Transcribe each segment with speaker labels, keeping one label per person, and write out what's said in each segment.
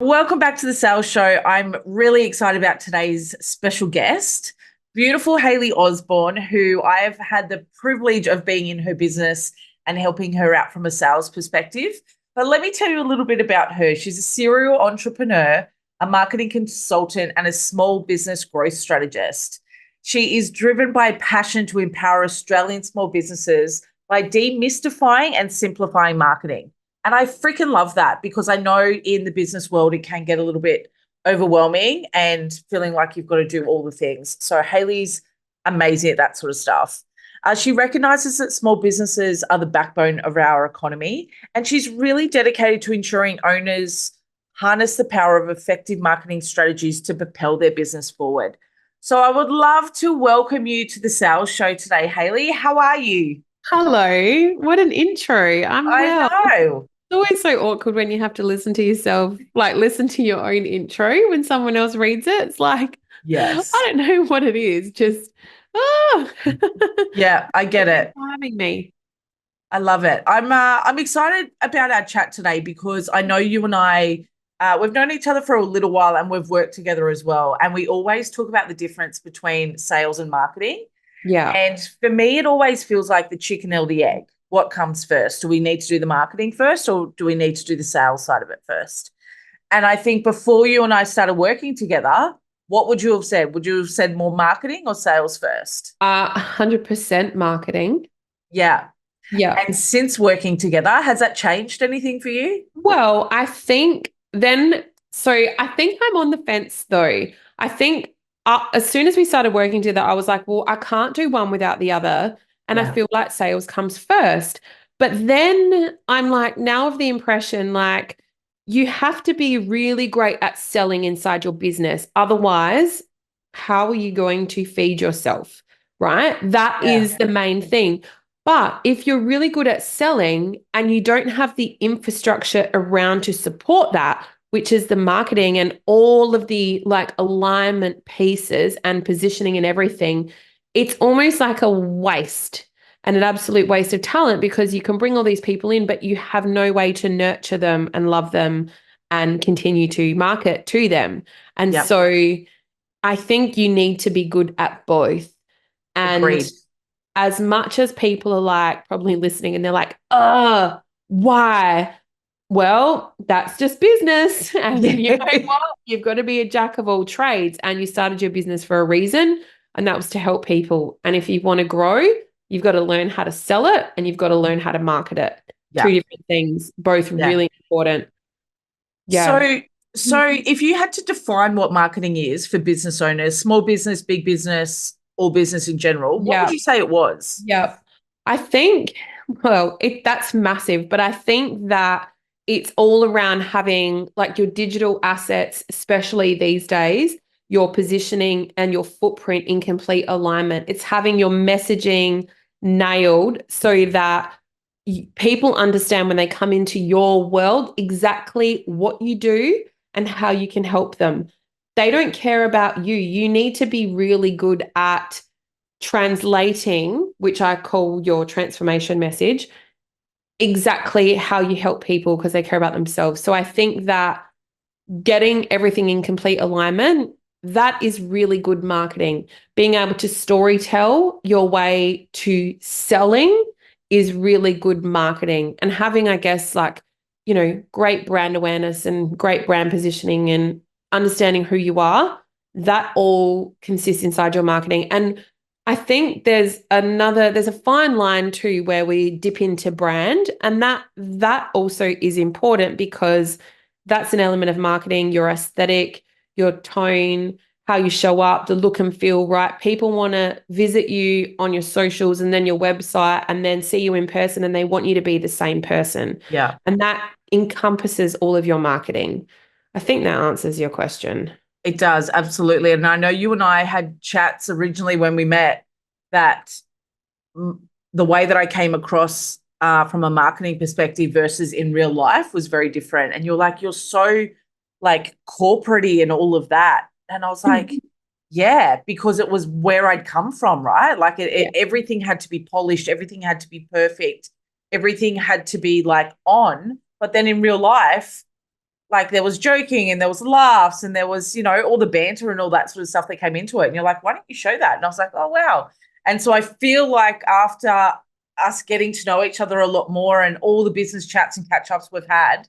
Speaker 1: Welcome back to the Sales Show. I'm really excited about today's special guest, beautiful Hayley Osborne, who I have had the privilege of being in her business and helping her out from a sales perspective. But let me tell you a little bit about her. She's a serial entrepreneur, a marketing consultant, and a small business growth strategist. She is driven by a passion to empower Australian small businesses by demystifying and simplifying marketing. And I freaking love that because I know in the business world, it can get a little bit overwhelming and feeling like you've got to do all the things. So Hayley's amazing at that sort of stuff. She recognizes that small businesses are the backbone of our economy, and she's really dedicated to ensuring owners harness the power of effective marketing strategies to propel their business forward. So I would love to welcome you to the Sales Show today, Hayley. How are you?
Speaker 2: Hello, what an intro. I'm
Speaker 1: I
Speaker 2: well.
Speaker 1: know.
Speaker 2: It's always so awkward when you have to listen to yourself, like listen to your own intro when someone else reads it. It's like, I
Speaker 1: Yes.
Speaker 2: don't know what it is, just, oh,
Speaker 1: Yeah, I get it.
Speaker 2: timing me.
Speaker 1: I love it. I'm excited about our chat today because I know you and I we've known each other for a little while and we've worked together as well. And we always talk about the difference between sales and marketing.
Speaker 2: Yeah.
Speaker 1: And for me, it always feels like the chicken or the egg. What comes first? Do we need to do the marketing first, or do we need to do the sales side of it first? And I think before you and I started working together, what would you have said? Would you have said more marketing or sales first?
Speaker 2: 100% marketing.
Speaker 1: Yeah.
Speaker 2: Yeah.
Speaker 1: And since working together, has that changed anything for you?
Speaker 2: Well, I think I'm on the fence though. I think as soon as we started working together, I was like, well, I can't do one without the other. And I
Speaker 1: Yeah.
Speaker 2: feel like sales comes first. But then I'm like, now of the impression, like, you have to be really great at selling inside your business. Otherwise, how are you going to feed yourself? Right? That
Speaker 1: Yeah.
Speaker 2: is the main thing. But if you're really good at selling and you don't have the infrastructure around to support that, which is the marketing and all of the like alignment pieces and positioning and everything, it's almost like a waste and an absolute waste of talent because you can bring all these people in, but you have no way to nurture them and love them and continue to market to them. And
Speaker 1: Yep.
Speaker 2: so I think you need to be good at both. And
Speaker 1: Agreed.
Speaker 2: as much as people are like probably listening and they're like, why? Well, that's just business. And you
Speaker 1: Yeah.
Speaker 2: know what? You've got to be a jack of all trades. And you started your business for a reason, and that was to help people. And if you want to grow, you've got to learn how to sell it and you've got to learn how to market it. Two
Speaker 1: Yeah.
Speaker 2: different things, both
Speaker 1: Yeah.
Speaker 2: really important. Yeah.
Speaker 1: So, so if you had to define what marketing is for business owners, small business, big business, or business in general, what would
Speaker 2: Yeah.
Speaker 1: you say it was?
Speaker 2: Yeah. I think, well, that's massive, but I think that it's all around having like your digital assets, especially these days, your positioning and your footprint in complete alignment. It's having your messaging nailed so that people understand when they come into your world exactly what you do and how you can help them. They don't care about you. You need to be really good at translating, which I call your transformation message, exactly how you help people because they care about themselves. So I think that getting everything in complete alignment, that is really good marketing. Being able to story tell your way to selling is really good marketing. And having, I guess, like, great brand awareness and great brand positioning and understanding who you are, that all consists inside your marketing. And I think there's a fine line too where we dip into brand, and that also is important because that's an element of marketing, your aesthetic, your tone, how you show up, the look and feel, right? People want to visit you on your socials and then your website and then see you in person and they want you to be the same person.
Speaker 1: Yeah,
Speaker 2: And that encompasses all of your marketing. I think that answers your question.
Speaker 1: it does. Absolutely. And I know you and I had chats originally when we met that the way that I came across from a marketing perspective versus in real life was very different. And you're like, you're so like corporate-y and all of that. And I was like, yeah, because it was where I'd come from, right? Like
Speaker 2: Yeah.
Speaker 1: everything had to be polished, everything had to be perfect, everything had to be like on. But then in real life, like there was joking and there was laughs and there was, all the banter and all that sort of stuff that came into it. And you're like, why don't you show that? And I was like, oh, wow. And so I feel like after us getting to know each other a lot more and all the business chats and catch ups we've had,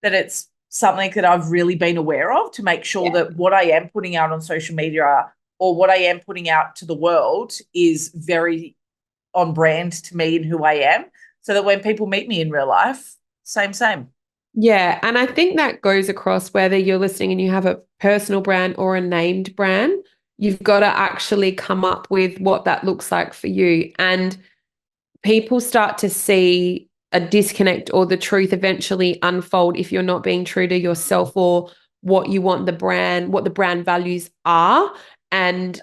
Speaker 1: that it's something that I've really been aware of to make sure
Speaker 2: Yeah.
Speaker 1: that what I am putting out on social media or what I am putting out to the world is very on brand to me and who I am. So that when people meet me in real life, same, same.
Speaker 2: Yeah. And I think that goes across whether you're listening and you have a personal brand or a named brand. You've got to actually come up with what that looks like for you. And people start to see a disconnect or the truth eventually unfold if you're not being true to yourself or what you want what the brand values are. And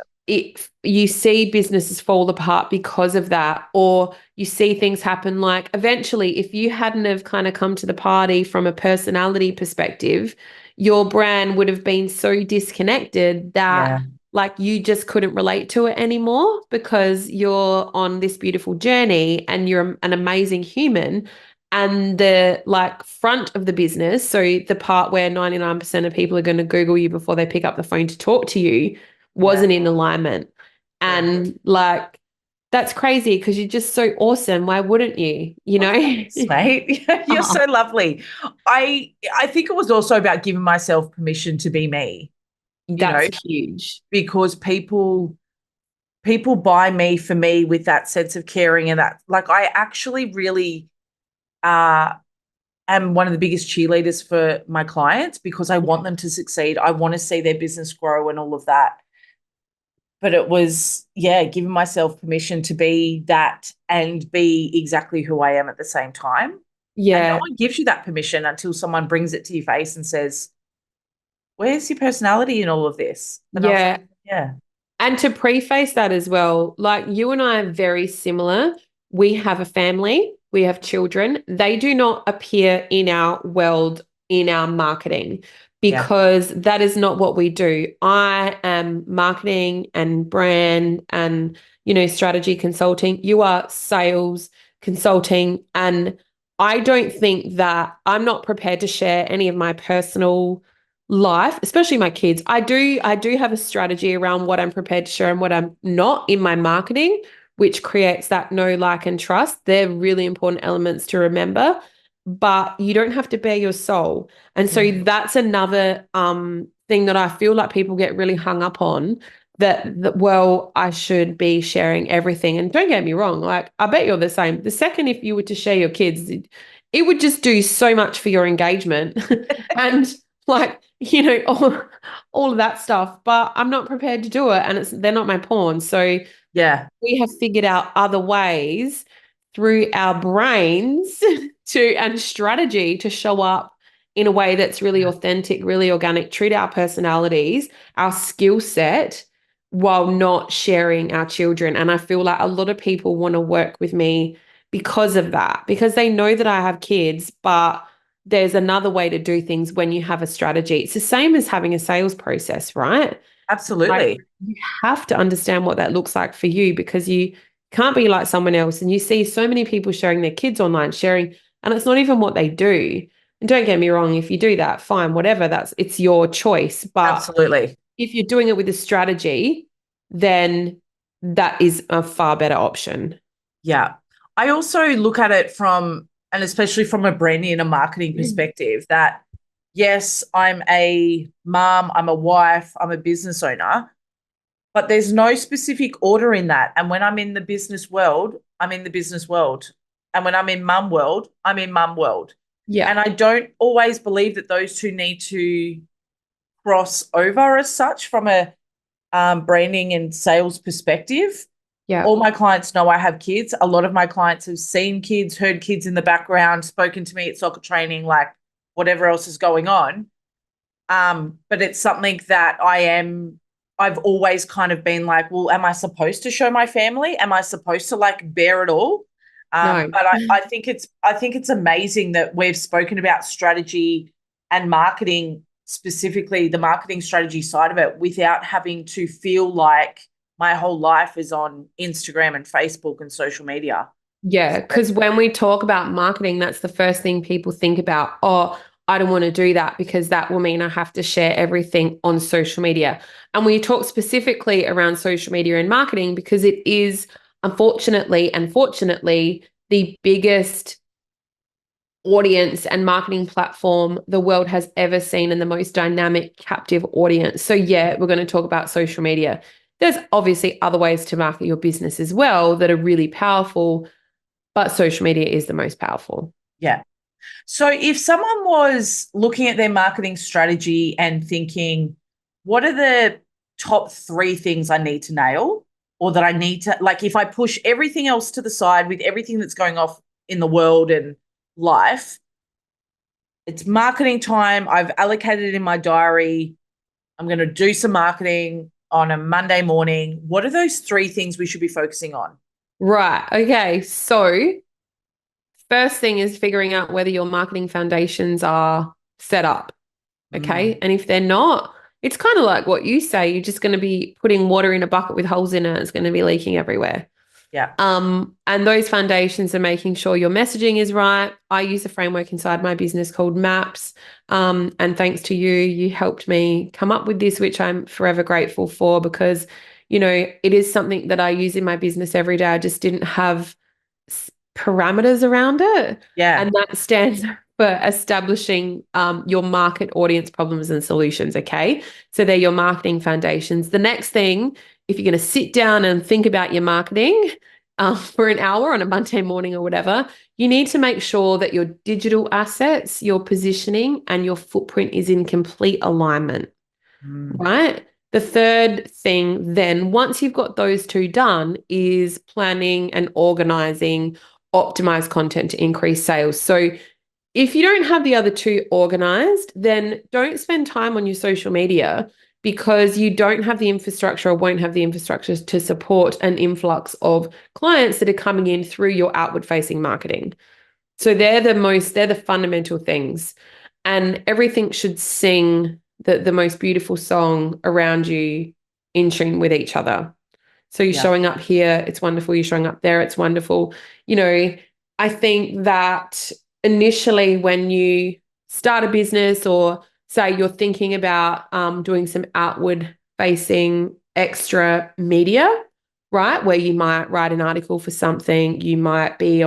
Speaker 2: you see businesses fall apart because of that, or you see things happen like eventually, if you hadn't have kind of come to the party from a personality perspective, your brand would have been so disconnected that
Speaker 1: Yeah.
Speaker 2: like you just couldn't relate to it anymore because you're on this beautiful journey and you're an amazing human. And the like front of the business, so the part where 99% of people are going to Google you before they pick up the phone to talk to you,
Speaker 1: Yeah.
Speaker 2: wasn't in alignment.
Speaker 1: Yeah.
Speaker 2: And like, that's crazy because you're just so awesome. Why wouldn't you? You
Speaker 1: Oh,
Speaker 2: know?
Speaker 1: thanks, mate. You're so lovely. I think it was also about giving myself permission to be me,
Speaker 2: That's huge.
Speaker 1: because people buy me for me with that sense of caring and that like I actually really uh am one of the biggest cheerleaders for my clients because I want them to succeed. I want to see their business grow and all of that. But it was, yeah, giving myself permission to be that and be exactly who I am at the same time. And no
Speaker 2: Yeah.
Speaker 1: one gives you that permission until someone brings it to your face and says, where's your personality in all of this? And I was like,
Speaker 2: Yeah.
Speaker 1: yeah,
Speaker 2: And to preface that as well, like you and I are very similar. We have a family, we have children. They do not appear in our world, in our marketing,
Speaker 1: yeah,
Speaker 2: because that is not what we do. I am marketing and brand and, strategy consulting. You are sales consulting. And I don't think that I'm not prepared to share any of my personal life, especially my kids. I do have a strategy around what I'm prepared to share and what I'm not in my marketing, which creates that know, like, and trust. They're really important elements to remember, but you don't have to bare your soul. And so
Speaker 1: yeah,
Speaker 2: that's another thing that I feel like people get really hung up on. Well, I should be sharing everything. And don't get me wrong, like I bet you're the same. The second if you were to share your kids, it would just do so much for your engagement. And like, all of that stuff, but I'm not prepared to do it and they're not my pawn. So
Speaker 1: yeah,
Speaker 2: we have figured out other ways through our brains and strategy to show up in a way that's really
Speaker 1: yeah,
Speaker 2: authentic, really organic, true to our personalities, our skill set, while not sharing our children. And I feel like a lot of people want to work with me because of that, because they know that I have kids, but there's another way to do things when you have a strategy. It's the same as having a sales process, right? Like
Speaker 1: absolutely.
Speaker 2: you have to understand what that looks like for you because you can't be like someone else. And you see so many people sharing their kids online, and it's not even what they do. And don't get me wrong, if you do that, fine, whatever, it's your choice. But
Speaker 1: Absolutely.
Speaker 2: if you're doing it with a strategy, then that is a far better option.
Speaker 1: Yeah. I also look at it and especially from a branding and a marketing perspective, that yes, I'm a mom, I'm a wife, I'm a business owner, but there's no specific order in that. And when I'm in the business world, I'm in the business world. And when I'm in mum world, I'm in mum world.
Speaker 2: Yeah.
Speaker 1: And I don't always believe that those two need to cross over as such from a branding and sales perspective.
Speaker 2: Yeah.
Speaker 1: All my clients know I have kids. A lot of my clients have seen kids, heard kids in the background, spoken to me at soccer training, like whatever else is going on. But it's something that I've always kind of been like, well, am I supposed to show my family? Am I supposed to like bear it all?
Speaker 2: No.
Speaker 1: But I think it's amazing that we've spoken about strategy and marketing, specifically the marketing strategy side of it, without having to feel like my whole life is on Instagram and Facebook and social media.
Speaker 2: Yeah, because when we talk about marketing, that's the first thing people think about. Oh, I don't want to do that because that will mean I have to share everything on social media. And we talk specifically around social media and marketing because it is unfortunately and fortunately the biggest audience and marketing platform the world has ever seen and the most dynamic, captive audience. So, yeah, we're going to talk about social media. There's obviously other ways to market your business as well that are really powerful, but social media is the most powerful.
Speaker 1: Yeah. So if someone was looking at their marketing strategy and thinking, what are the top three things I need to nail or that I need to, like, if I push everything else to the side with everything that's going off in the world and life, it's marketing time. I've allocated it in my diary. I'm going to do some marketing on a Monday morning. What are those three things we should be focusing on?
Speaker 2: Right. Okay. So, first thing is figuring out whether your marketing foundations are set up.
Speaker 1: Mm,
Speaker 2: Okay. And if they're not, it's kind of like what you say. You're just going to be putting water in a bucket with holes in it. It's going to be leaking everywhere.
Speaker 1: yeah.
Speaker 2: And those foundations are making sure your messaging is right. I use a framework inside my business called MAPS. And thanks to you, you helped me come up with this, which I'm forever grateful for because, it is something that I use in my business every day. I just didn't have parameters around it.
Speaker 1: Yeah.
Speaker 2: And that stands for establishing your market audience problems and solutions. Okay. So they're your marketing foundations. The next thing, if you're going to sit down and think about your marketing for an hour on a Monday morning or whatever, you need to make sure that your digital assets, your positioning, and your footprint is in complete alignment,
Speaker 1: Mm,
Speaker 2: right? The third thing, then, once you've got those two done, is planning and organizing optimized content to increase sales. So, if you don't have the other two organized, then don't spend time on your social media because you don't have the infrastructure or won't have the infrastructure to support an influx of clients that are coming in through your outward facing marketing. So they're the fundamental things. And everything should sing the most beautiful song around you in tune with each other. So you're
Speaker 1: yeah.
Speaker 2: showing up here, it's wonderful. You're showing up there, it's wonderful. You know, I think that initially when you start a business or say you're thinking about doing some outward facing extra media, right? Where you might write an article for something, you might be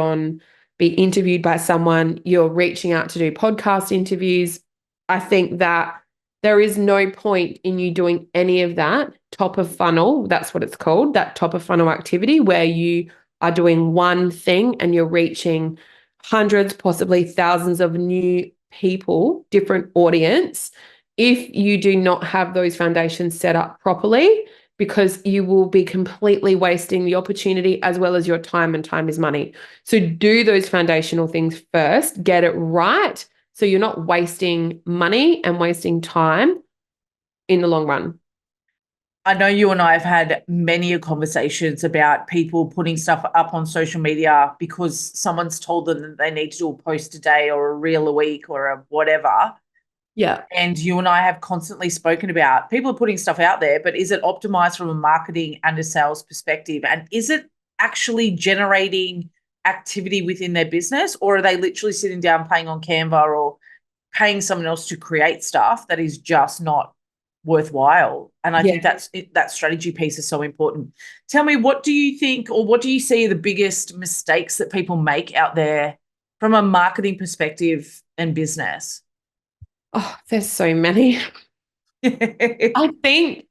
Speaker 2: interviewed by someone, you're reaching out to do podcast interviews. I think that there is no point in you doing any of that top of funnel. That's what it's called, that top of funnel activity where you are doing one thing and you're reaching hundreds, possibly thousands of new people, different audience, if you do not have those foundations set up properly, because you will be completely wasting the opportunity as well as your time, and time is money. So do those foundational things first, get it right. So you're not wasting money and wasting time in the long run.
Speaker 1: I know you and I have had many conversations about people putting stuff up on social media because someone's told them that they need to do a post a day or a reel a week or a whatever.
Speaker 2: Yeah.
Speaker 1: And you and I have constantly spoken about people are putting stuff out there, but is it optimized from a marketing and a sales perspective? And is it actually generating activity within their business, or are they literally sitting down playing on Canva or paying someone else to create stuff that is just not worthwhile? And I think
Speaker 2: Yeah.
Speaker 1: that strategy piece is so important. Tell me, what do you think, or what do you see are the biggest mistakes that people make out there from a marketing perspective and business?
Speaker 2: Oh, there's so many. I think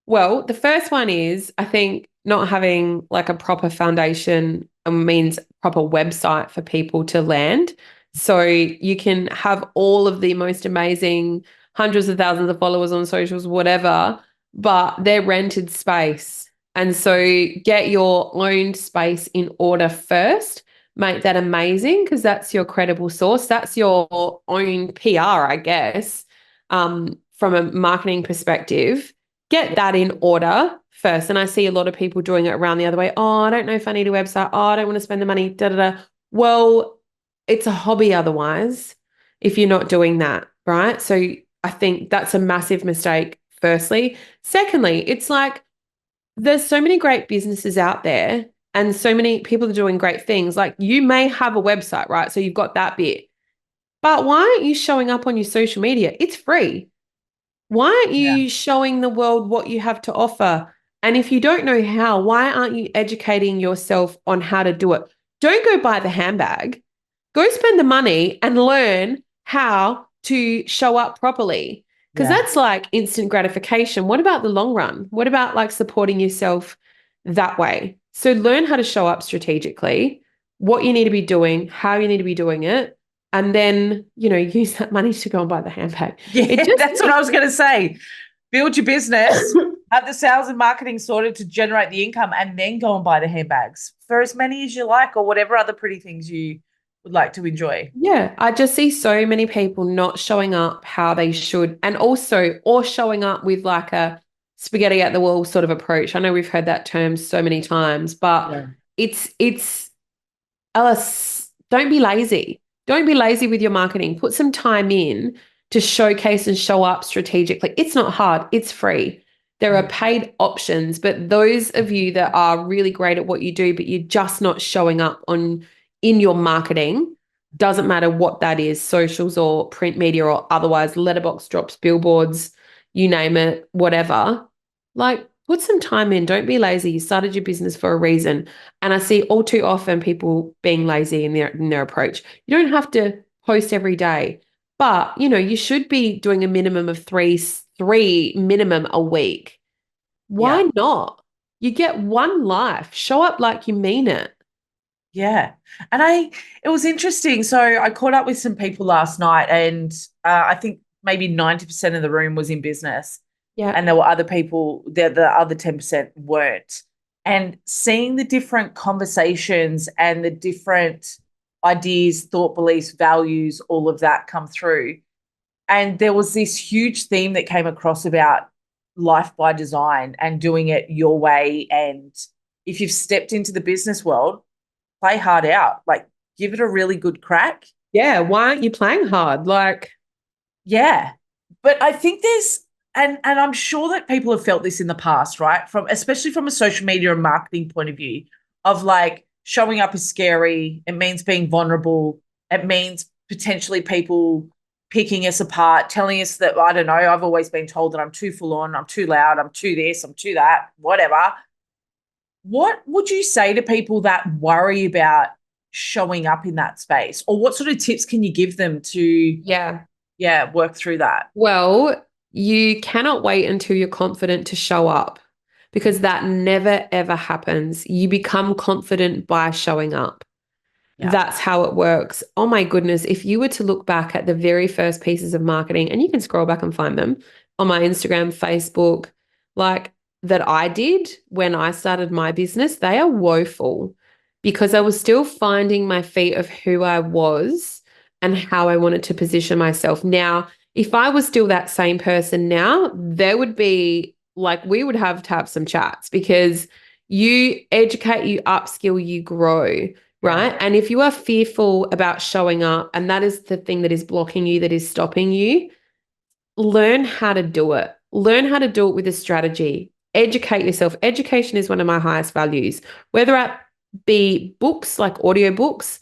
Speaker 2: well, the first one is I think not having like a proper foundation means proper website for people to land. So you can have all of the most amazing hundreds of thousands of followers on socials, whatever, but they're rented space. And so get your own space in order first. Make that amazing because that's your credible source. That's your own PR, I guess, from a marketing perspective. Get that in order first. And I see a lot of people doing it around the other way. Oh, I don't know if I need a website. Oh, I don't want to spend the money. Da da da. Well, it's a hobby otherwise if you're not doing that, right? So I think that's a massive mistake, firstly. Secondly, it's like there's so many great businesses out there and so many people are doing great things. Like you may have a website, right? So you've got that bit. But why aren't you showing up on your social media? It's free. Why aren't
Speaker 1: Yeah.
Speaker 2: you showing the world what you have to offer? And if you don't know how, why aren't you educating yourself on how to do it? Don't go buy the handbag. Go spend the money and learn how to show up properly. Because
Speaker 1: Yeah.
Speaker 2: that's like instant gratification. What about the long run? What about like supporting yourself that way? So learn how to show up strategically, what you need to be doing, how you need to be doing it, and then, use that money to go and buy the handbag. It
Speaker 1: Yeah,
Speaker 2: just,
Speaker 1: that's what I was going to say. Build your business, have the sales and marketing sorted to generate the income, and then go and buy the handbags for as many as you like or whatever other pretty things you would like to enjoy.
Speaker 2: Yeah, I just see so many people not showing up how they should, and also, or showing up with like a spaghetti at the wall sort of approach. I know we've heard that term so many times, but
Speaker 1: Yeah.
Speaker 2: it's don't be lazy. Don't be lazy with your marketing. Put some time in to showcase and show up strategically. It's not hard, it's free. There are paid options, but those of you that are really great at what you do, but you're just not showing up on in your marketing, doesn't matter what that is, socials or print media or otherwise, letterbox drops, billboards, you name it, whatever. Like, put some time in. Don't be lazy. You started your business for a reason. And I see all too often people being lazy in their approach. You don't have to post every day, but you should be doing a minimum of three minimum a week.
Speaker 1: Yeah.
Speaker 2: Why not? You get one life. Show up like you mean it.
Speaker 1: Yeah. And it was interesting. So I caught up with some people last night, and I think maybe 90% of the room was in business.
Speaker 2: Yeah.
Speaker 1: And there were other people, the other 10% weren't. And seeing the different conversations and the different ideas, thought, beliefs, values, all of that come through. And there was this huge theme that came across about life by design and doing it your way. And if you've stepped into the business world, play hard out. Like, give it a really good crack.
Speaker 2: Yeah. Why aren't you playing hard? Like,
Speaker 1: Yeah. But I think there's and I'm sure that people have felt this in the past, right? From especially from a social media and marketing point of view, of like showing up is scary. It means being vulnerable. It means potentially people picking us apart, telling us that, I don't know, I've always been told that I'm too full on, I'm too loud, I'm too this, I'm too that, whatever. What would you say to people that worry about showing up in that space? Or what sort of tips can you give them to,
Speaker 2: yeah.
Speaker 1: yeah, work through that?
Speaker 2: Well, you cannot wait until you're confident to show up because that never ever happens. You become confident by showing up.
Speaker 1: Yeah.
Speaker 2: That's how it works. Oh my goodness. If you were to look back at the very first pieces of marketing, and you can scroll back and find them on my Instagram, Facebook, like that I did when I started my business, they are woeful because I was still finding my feet of who I was and how I wanted to position myself. Now, if I was still that same person now, there would be like, we would have to have some chats because you educate, you upskill, you grow.
Speaker 1: Yeah.
Speaker 2: Right. And if you are fearful about showing up, and that is the thing that is blocking you, that is stopping you, learn how to do it. Learn how to do it with a strategy. Educate yourself. Education is one of my highest values, whether it be books like audiobooks,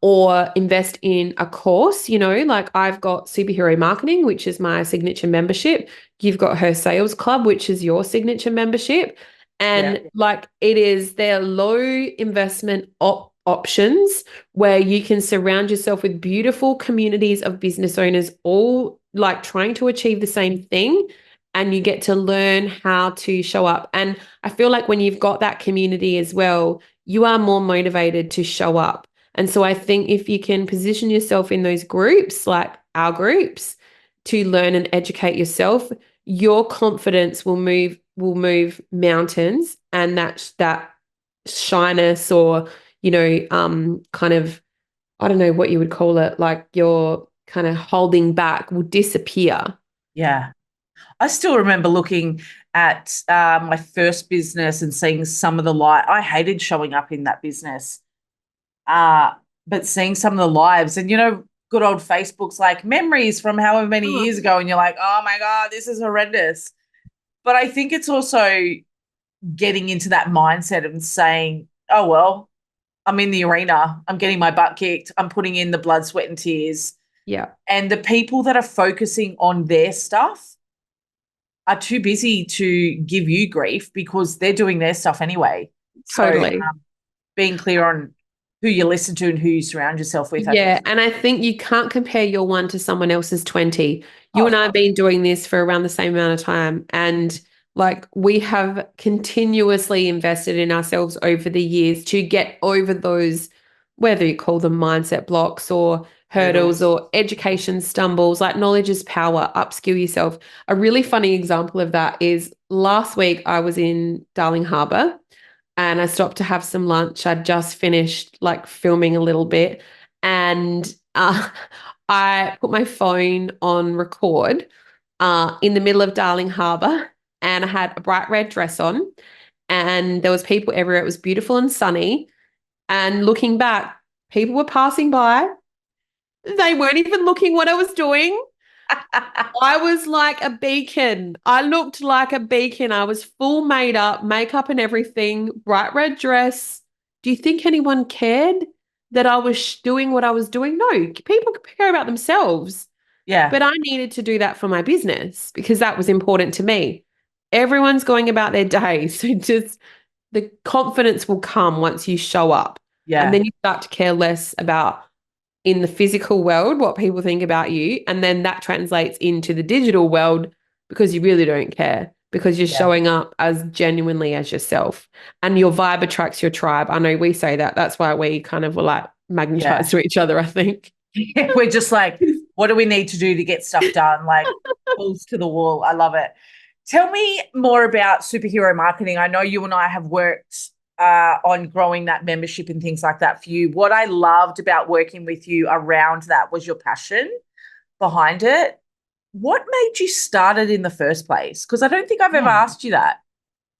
Speaker 2: or invest in a course, like I've got Superhero Marketing, which is my signature membership. You've got Her Sales Club, which is your signature membership.
Speaker 1: Yeah.
Speaker 2: And like they're low investment options where you can surround yourself with beautiful communities of business owners, all like trying to achieve the same thing. And you get to learn how to show up. And I feel like when you've got that community as well, you are more motivated to show up. And so I think if you can position yourself in those groups, like our groups, to learn and educate yourself, your confidence will move mountains, and that shyness or kind of, I don't know what you would call it, like you're kind of holding back, will disappear.
Speaker 1: Yeah. I still remember looking at my first business and seeing some of the light. I hated showing up in that business, uh, but seeing some of the lives and, good old Facebook's like memories from however many
Speaker 2: Oh,
Speaker 1: years ago. And you're like, oh my God, this is horrendous. But I think it's also getting into that mindset and saying, oh, well, I'm in the arena. I'm getting my butt kicked. I'm putting in the blood, sweat, and tears.
Speaker 2: Yeah.
Speaker 1: And the people that are focusing on their stuff are too busy to give you grief because they're doing their stuff anyway. So
Speaker 2: Totally.
Speaker 1: being clear on who you listen to and who you surround yourself with, I think.
Speaker 2: Yeah, and I think you can't compare your one to someone else's 20. You
Speaker 1: Oh,
Speaker 2: and I have been doing this for around the same amount of time. And like we have continuously invested in ourselves over the years to get over those, whether you call them mindset blocks or hurdles
Speaker 1: hurdles.
Speaker 2: or education stumbles, like knowledge is power, upskill yourself. A really funny example of that is last week I was in Darling Harbour and I stopped to have some lunch. I'd just finished like filming a little bit and I put my phone on record in the middle of Darling Harbour and I had a bright red dress on and there was people everywhere. It was beautiful and sunny. And looking back, people were passing by. They weren't even looking what I was doing. I was like a beacon. I looked like a beacon. I was full made up, makeup and everything, bright red dress. Do you think anyone cared that I was doing what I was doing? No, people care about themselves.
Speaker 1: Yeah,
Speaker 2: But I needed to do that for my business because that was important to me. Everyone's going about their day. So just the confidence will come once you show up. And
Speaker 1: yeah,
Speaker 2: then you start to care less about in the physical world, what people think about you. And then that translates into the digital world because you really don't care because you're
Speaker 1: yeah,
Speaker 2: showing up as genuinely as yourself and your vibe attracts your tribe. I know we say that. That's why we kind of were like
Speaker 1: yeah.
Speaker 2: magnetized to each other, I think.
Speaker 1: We're just like, what do we need to do to get stuff done? Like, balls to the wall. I love it. Tell me more about superhero marketing. I know you and I have worked on growing that membership and things like that for you. What I loved about working with you around that was your passion behind it. What made you start it in the first place? Because I don't think I've ever asked you that.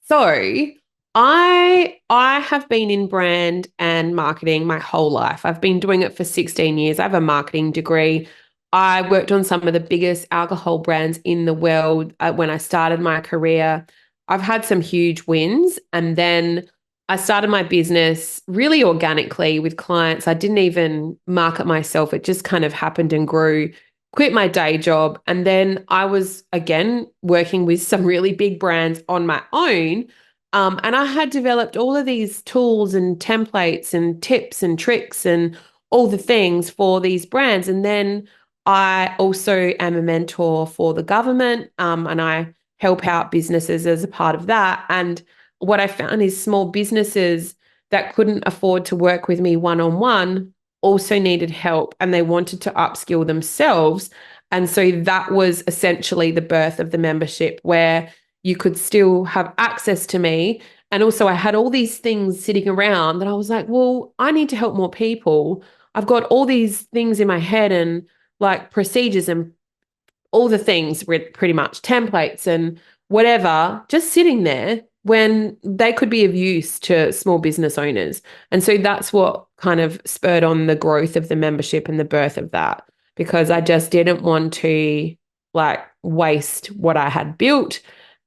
Speaker 2: So I have been in brand and marketing my whole life. I've been doing it for 16 years. I have a marketing degree. I worked on some of the biggest alcohol brands in the world when I started my career. I've had some huge wins and then I started my business really organically with clients. I didn't even market myself. It just kind of happened and grew. Quit my day job and then I was again working with some really big brands on my own and I had developed all of these tools and templates and tips and tricks and all the things for these brands. And then I also am a mentor for the government and I help out businesses as a part of that. And what I found is small businesses that couldn't afford to work with me one on one also needed help and they wanted to upskill themselves. And so that was essentially the birth of the membership where you could still have access to me. And also, I had all these things sitting around that I was like, well, I need to help more people. I've got all these things in my head and like procedures and all the things, pretty much templates and whatever, just sitting there when they could be of use to small business owners. And so that's what kind of spurred on the growth of the membership and the birth of that, because I just didn't want to like waste what I had built.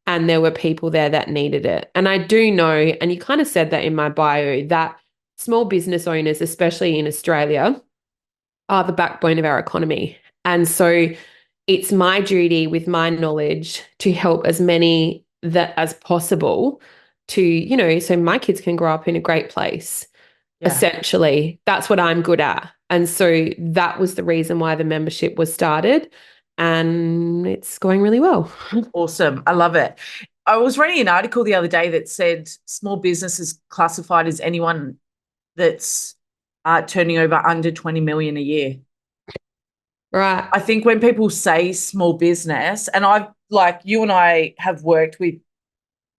Speaker 2: And there were people there that needed it. And I do know, and you kind of said that in my bio, that small business owners, especially in Australia, are the backbone of our economy. And so it's my duty with my knowledge to help as many that as possible to, so my kids can grow up in a great place.
Speaker 1: Yeah.
Speaker 2: Essentially, that's what I'm good at. And so that was the reason why the membership was started. And it's going really well.
Speaker 1: Awesome. I love it. I was reading an article the other day that said small business is classified as anyone that's turning over under 20 million a year.
Speaker 2: Right.
Speaker 1: I think when people say small business, and I've like you and I have worked with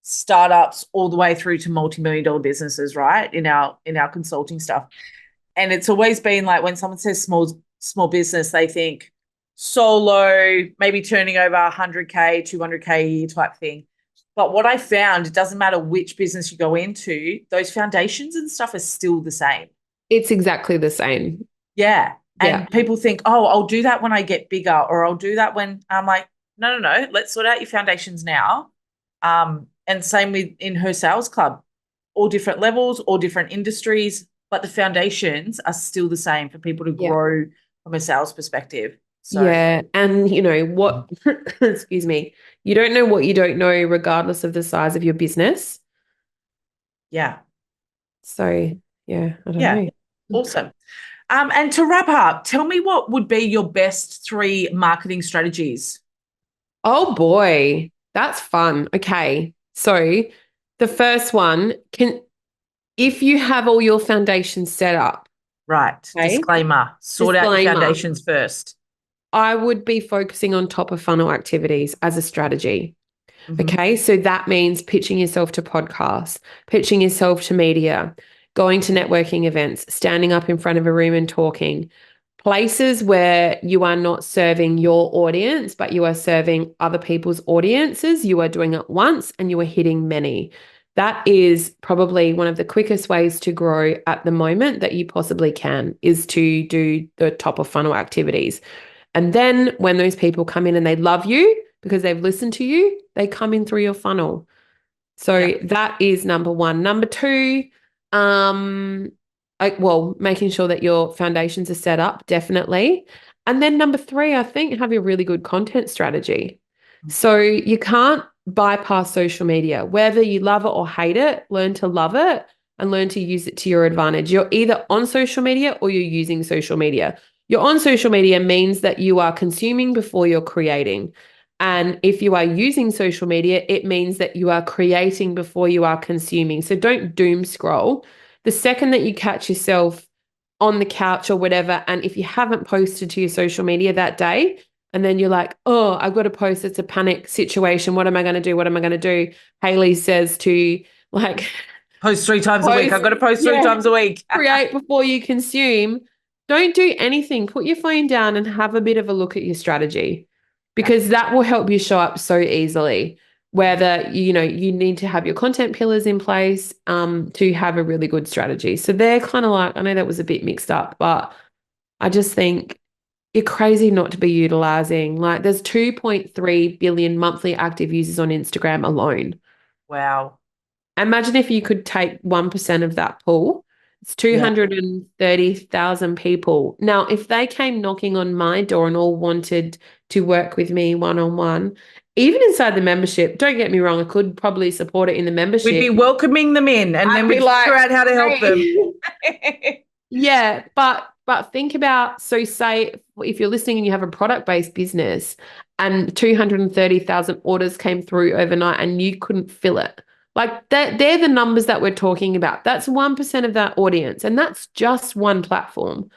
Speaker 1: startups all the way through to multi-million dollar businesses, right? In our consulting stuff. And it's always been like when someone says small business, they think solo, maybe turning over 100K, 200K a year type thing. But what I found, it doesn't matter which business you go into, those foundations and stuff are still the same.
Speaker 2: It's exactly the same.
Speaker 1: Yeah.
Speaker 2: Yeah.
Speaker 1: And people think, oh, I'll do that when I get bigger, or I'll do that when I'm like, no, no, no, let's sort out your foundations now. And same with in her sales club, all different levels, all different industries, but the foundations are still the same for people to
Speaker 2: Yeah.
Speaker 1: grow from a sales perspective. So
Speaker 2: Yeah. And you know what, excuse me, you don't know what you don't know, regardless of the size of your business.
Speaker 1: yeah,
Speaker 2: So yeah, I don't
Speaker 1: yeah,
Speaker 2: know.
Speaker 1: awesome. And to wrap up, tell me what would be your best three marketing strategies?
Speaker 2: Oh boy, that's fun. Okay. So the first one can, if you have all your foundations set up,
Speaker 1: Right.
Speaker 2: okay,
Speaker 1: Disclaimer, sort out your
Speaker 2: disclaimer,
Speaker 1: foundations first.
Speaker 2: I would be focusing on top of funnel activities as a strategy.
Speaker 1: Mhm.
Speaker 2: Okay. So that means pitching yourself to podcasts, pitching yourself to media, going to networking events, standing up in front of a room and talking, places where you are not serving your audience, but you are serving other people's audiences. You are doing it once and you are hitting many. That is probably one of the quickest ways to grow at the moment that you possibly can, is to do the top of funnel activities. And then when those people come in and they love you because they've listened to you, they come in through your funnel.
Speaker 1: Yeah.
Speaker 2: So that is number one. Number two, um, well, making sure that your foundations are set up, definitely. And then number three, I think have a really good content strategy. So you can't bypass social media. Whether you love it or hate it, learn to love it and learn to use it to your advantage. You're either on social media or you're using social media. You're on social media means that you are consuming before you're creating. And if you are using social media, it means that you are creating before you are consuming. So don't doom scroll. The second that you catch yourself on the couch or whatever, and if you haven't posted to your social media that day, and then you're like, oh, I've got to post, it's a panic situation. What am I going to do? What am I going to do? Hayley says to like,
Speaker 1: Post 3 times a week.
Speaker 2: post,
Speaker 1: I've got to post three
Speaker 2: yeah,
Speaker 1: times a week.
Speaker 2: create before you consume. Don't do anything. Put your phone down and have a bit of a look at your strategy,
Speaker 1: Yeah.
Speaker 2: because that will help you show up so easily. Whether you know you need to have your content pillars in place to have a really good strategy. So they're kind of like, I know that was a bit mixed up, but I just think you're crazy not to be utilizing. Like there's 2.3 billion monthly active users on Instagram alone.
Speaker 1: Wow.
Speaker 2: Imagine if you could take 1% of that pool. It's
Speaker 1: Yeah.
Speaker 2: 230,000 people. Now, if they came knocking on my door and all wanted to work with me one on one, even inside the membership, don't get me wrong, I could probably support it in the
Speaker 1: We'd
Speaker 2: membership.
Speaker 1: be welcoming them in and
Speaker 2: I'd
Speaker 1: then
Speaker 2: be
Speaker 1: we'd figure
Speaker 2: like,
Speaker 1: out how to help them.
Speaker 2: hey. Yeah, but think about, so say if you're listening and you have a product-based business and 230,000 orders came through overnight and you couldn't fill it. Like that, they're the numbers that we're talking about. That's 1% of that audience, and that's just one platform.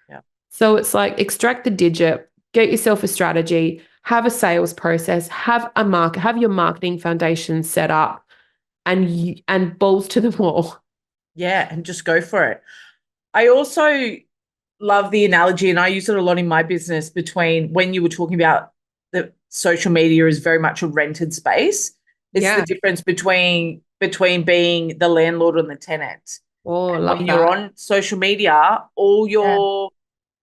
Speaker 1: Yeah.
Speaker 2: So it's like extract the digit, get yourself a strategy, have a sales process, have your marketing foundation set up, and balls to the wall.
Speaker 1: Yeah. And just go for it. I also love the analogy, and I use it a lot in my business, between when you were talking about the social media is very much a rented space. It's the
Speaker 2: Yeah.
Speaker 1: difference between being the landlord and the tenant.
Speaker 2: Oh, I
Speaker 1: And
Speaker 2: love
Speaker 1: when you're
Speaker 2: that.
Speaker 1: on social media, all
Speaker 2: Yeah.
Speaker 1: your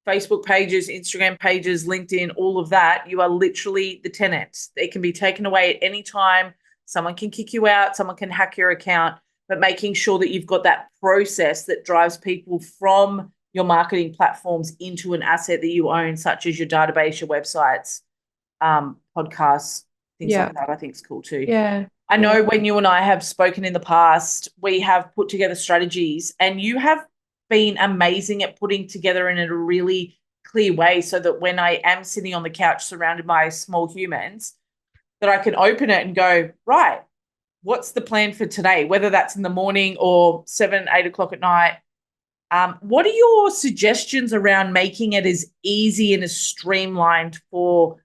Speaker 1: Facebook pages, Instagram pages, LinkedIn, all of that, you are literally the tenant. It can be taken away at any time. Someone can kick you out, someone can hack your account, but making sure that you've got that process that drives people from your marketing platforms into an asset that you own, such as your database, your websites, podcasts, things
Speaker 2: Yeah.
Speaker 1: like that, I think is cool too.
Speaker 2: Yeah.
Speaker 1: I
Speaker 2: Yeah.
Speaker 1: know when you and I have spoken in the past, we have put together strategies, and you have been amazing at putting together in a really clear way, so that when I am sitting on the couch surrounded by small humans, that I can open it and go, right, what's the plan for today? Whether that's in the morning or 7, 8 o'clock at night. What are your suggestions around making it as easy and as streamlined for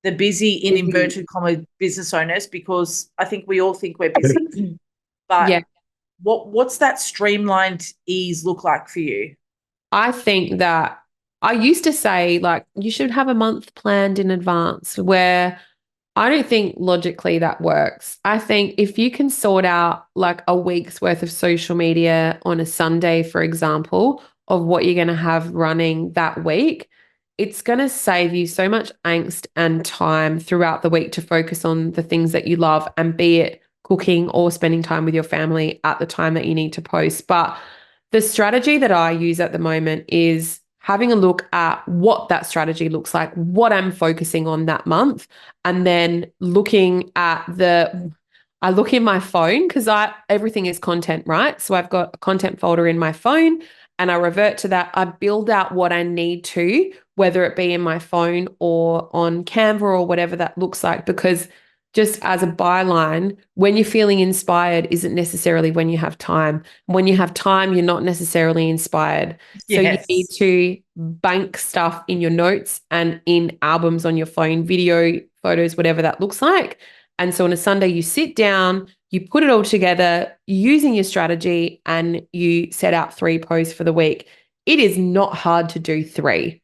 Speaker 1: the busy, in
Speaker 2: Busy.
Speaker 1: inverted comma, business owners? Because I think we all think we're busy, but
Speaker 2: Yeah.
Speaker 1: what's that streamlined ease look like for you?
Speaker 2: I think that I used to say, like, you should have a month planned in advance, where I don't think logically that works. I think if you can sort out like a week's worth of social media on a Sunday, for example, of what you're going to have running that week, it's going to save you so much angst and time throughout the week to focus on the things that you love, and be it cooking or spending time with your family at the time that you need to post. But the strategy that I use at the moment is having a look at what that strategy looks like, what I'm focusing on that month, and then I look in my phone because I everything is content, right? So I've got a content folder in my phone and I revert to that. I build out what I need to, whether it be in my phone or on Canva or whatever that looks like, because just as a byline, when you're feeling inspired isn't necessarily when you have time. When you have time, you're not necessarily inspired. So you need
Speaker 1: Yes.
Speaker 2: to bank stuff in your notes and in albums on your phone, video, photos, whatever that looks like. And so on a Sunday, you sit down, you put it all together using your strategy, and you set out 3 posts for the week. It is not hard to do 3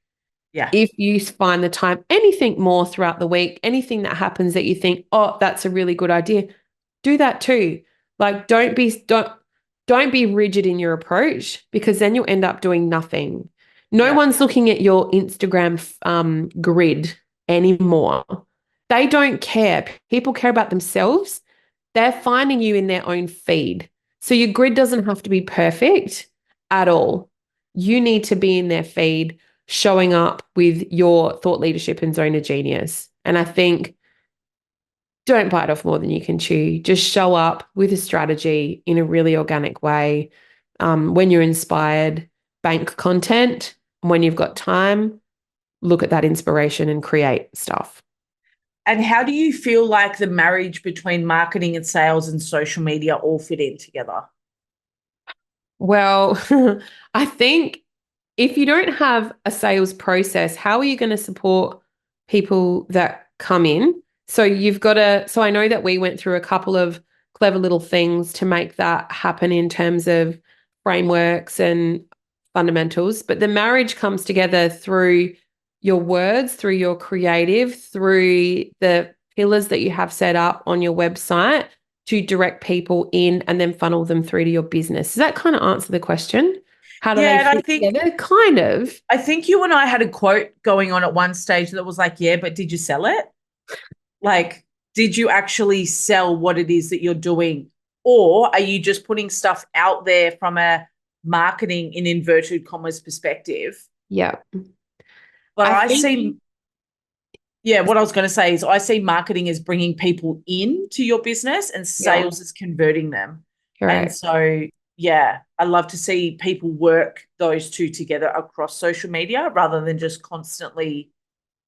Speaker 1: Yeah.
Speaker 2: if you find the time. Anything more throughout the week, anything that happens that you think, oh, that's a really good idea, do that too. Like don't be rigid in your approach, because then you'll end up doing nothing. No
Speaker 1: Yeah.
Speaker 2: one's looking at your Instagram grid anymore. They don't care. People care about themselves. They're finding you in their own feed. So your grid doesn't have to be perfect at all. You need to be in their feed, showing up with your thought leadership and zone of genius. And I think don't bite off more than you can chew. Just show up with a strategy in a really organic way. When you're inspired, bank content. When you've got time, look at that inspiration and create stuff.
Speaker 1: And how do you feel like the marriage between marketing and sales and social media all fit in together?
Speaker 2: Well, I think if you don't have a sales process, how are you going to support people that come in? So so I know that we went through a couple of clever little things to make that happen in terms of frameworks and fundamentals, but the marriage comes together through your words, through your creative, through the pillars that you have set up on your website to direct people in and then funnel them through to your business. Does that kind of answer the question? How do they
Speaker 1: Yeah, and
Speaker 2: fit together? Kind of.
Speaker 1: I think you and I had a quote going on at one stage that was like, yeah, but did you sell it? Like, did you actually sell what it is that you're doing? Or are you just putting stuff out there from a marketing in inverted commas perspective?
Speaker 2: Yeah.
Speaker 1: But
Speaker 2: I
Speaker 1: I
Speaker 2: think,
Speaker 1: see, yeah, what I was going to say is I see marketing as bringing people into your business and
Speaker 2: yeah,
Speaker 1: sales is converting them. And
Speaker 2: correct.
Speaker 1: so, yeah, I love to see people work those two together across social media rather than just constantly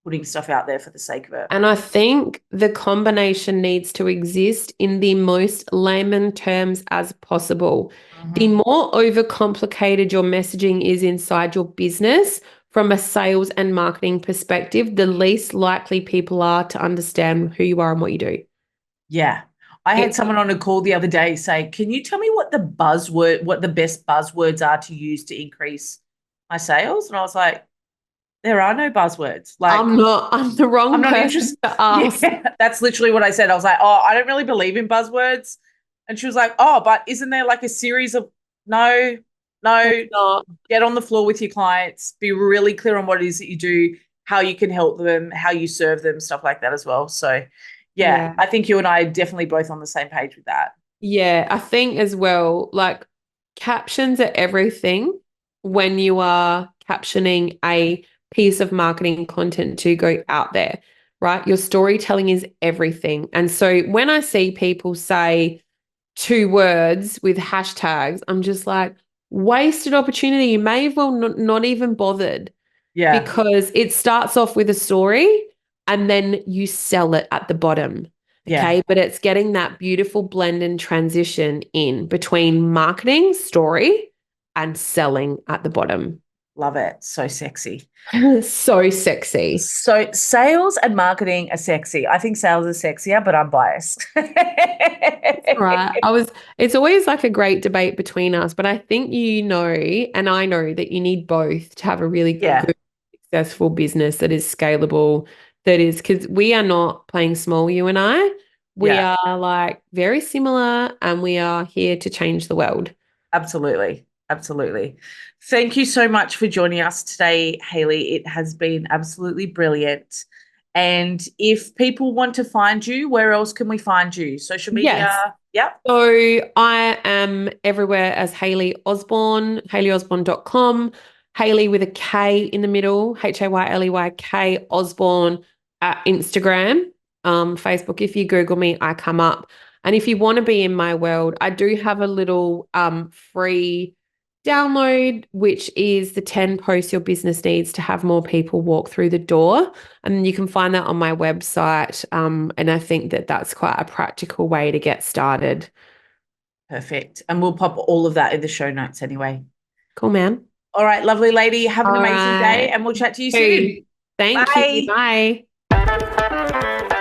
Speaker 1: putting stuff out there for the sake of it.
Speaker 2: And I think the combination needs to exist in the most layman terms as possible. The
Speaker 1: Mhm.
Speaker 2: more overcomplicated your messaging is inside your business from a sales and marketing perspective, the least likely people are to understand who you are and what you do.
Speaker 1: Yeah. I had
Speaker 2: It,
Speaker 1: someone on a call the other day say, can you tell me what the best buzzwords are to use to increase my sales? And I was like, there are no buzzwords. Like,
Speaker 2: I'm the
Speaker 1: I'm
Speaker 2: wrong
Speaker 1: not
Speaker 2: person
Speaker 1: interested.
Speaker 2: to ask.
Speaker 1: Yeah, that's literally what I said. I was like, oh, I don't really believe in buzzwords. And she was like, oh, but isn't there like a series of no,
Speaker 2: It's
Speaker 1: no,
Speaker 2: not.
Speaker 1: get on the floor with your clients, be really clear on what it is that you do, how you can help them, how you serve them, stuff like that as well. So, yeah,
Speaker 2: Yeah.
Speaker 1: I think you and I are definitely both on the same page with that.
Speaker 2: Yeah, I think as well, like captions are everything when you are captioning a piece of marketing content to go out there, right? Your storytelling is everything. And so when I see people say 2 words with hashtags, I'm just like, wasted opportunity. You may have well not even bothered,
Speaker 1: Yeah,
Speaker 2: because it starts off with a story and then you sell it at the bottom.
Speaker 1: yeah,
Speaker 2: Okay. But it's getting that beautiful blend and transition in between marketing, story, and selling at the bottom.
Speaker 1: love it. So sexy.
Speaker 2: So sexy.
Speaker 1: So, sales and marketing are sexy. I think sales is sexier, but I'm biased.
Speaker 2: Right. It's always like a great debate between us, but I think and I know that you need both to have a really
Speaker 1: Yeah,
Speaker 2: good, successful business that is scalable, that is, because we are not playing small, you and I. We
Speaker 1: yeah.
Speaker 2: are like very similar and we are here to change the world.
Speaker 1: Absolutely. Absolutely. Thank you so much for joining us today, Hayley. It has been absolutely brilliant. And if people want to find you, where else can we find you? Social media?
Speaker 2: Yes.
Speaker 1: Yep.
Speaker 2: So I am everywhere as Hayley Osborne, hayleyosborne.com. Hayley with a K in the middle, Hayleyk Osborne at Instagram, Facebook. If you Google me, I come up. And if you want to be in my world, I do have a little free download, which is the 10 posts your business needs to have more people walk through the door. And you can find that on my website. And I think that that's quite a practical way to get started.
Speaker 1: Perfect. And we'll pop all of that in the show notes anyway.
Speaker 2: Cool, man.
Speaker 1: All right, lovely lady. Have an
Speaker 2: All
Speaker 1: amazing day
Speaker 2: right.
Speaker 1: and we'll chat to you soon.
Speaker 2: Hey, thank you.
Speaker 1: Bye.
Speaker 2: Bye.